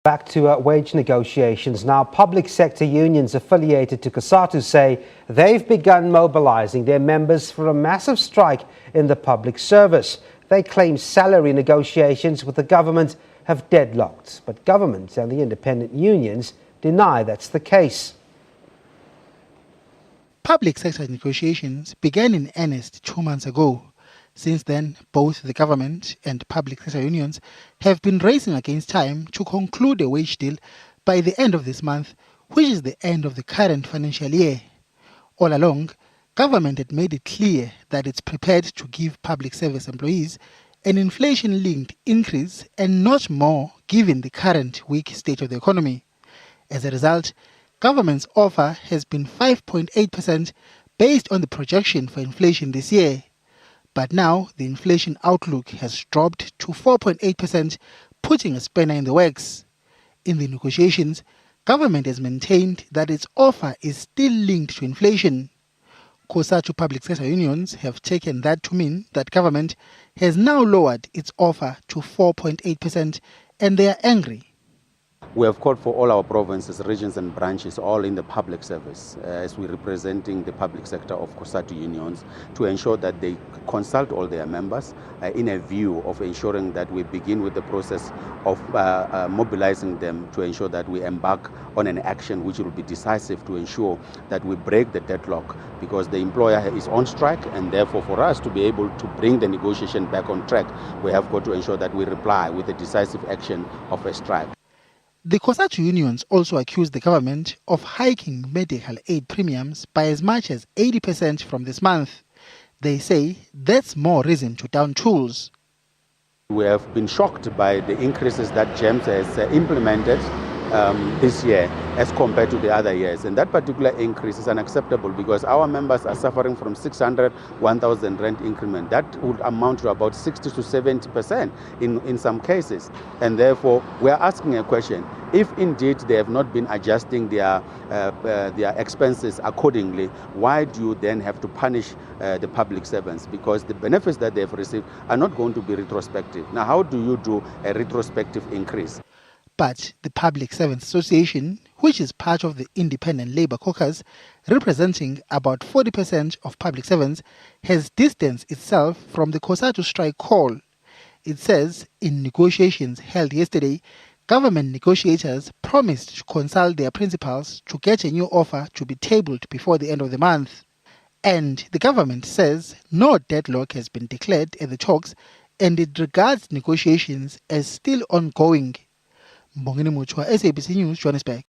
Back to wage negotiations. Now, public sector unions affiliated to Cosatu say they've begun mobilizing their members for a massive strike in the public service. They claim salary negotiations with the government have deadlocked, but government and the independent unions deny that's the case. Public sector negotiations began in earnest 2 months ago. Since then, both the government and public sector unions have been racing against time to conclude a wage deal by the end of this month, which is the end of the current financial year. All along, government had made it clear that it's prepared to give public service employees an inflation-linked increase and not more given the current weak state of the economy. As a result, government's offer has been 5.8% based on the projection for inflation this year. But now the inflation outlook has dropped to 4.8%, putting a spanner in the works. In the negotiations, government has maintained that its offer is still linked to inflation. Cosatu public sector unions have taken that to mean that government has now lowered its offer to 4.8%, and they are angry. We have called for all our provinces, regions and branches, all in the public service, as we're representing the public sector of Cosatu unions, to ensure that they consult all their members in a view of ensuring that we begin with the process of mobilizing them to ensure that we embark on an action which will be decisive to ensure that we break the deadlock, because the employer is on strike, and therefore for us to be able to bring the negotiation back on track, we have got to ensure that we reply with a decisive action of a strike. The Cosatu unions also accused the government of hiking medical aid premiums by as much as 80% from this month. They say that's more reason to down tools. We have been shocked by the increases that GEMS has implemented this year as compared to the other years. And that particular increase is unacceptable because our members are suffering from 600, 1,000 rand increment. That would amount to about 60 to 70% in some cases. And therefore, we are asking a question. If indeed they have not been adjusting their expenses accordingly, why do you then have to punish the public servants? Because the benefits that they have received are not going to be retrospective. Now, how do you do a retrospective increase? But the Public Servants Association, which is part of the Independent Labour Caucus, representing about 40% of public servants, has distanced itself from the Cosatu strike call. It says in negotiations held yesterday, government negotiators promised to consult their principals to get a new offer to be tabled before the end of the month. And the government says no deadlock has been declared at the talks, and it regards negotiations as still ongoing. Mbongeni Muchwa, SABC News, Johannesburg.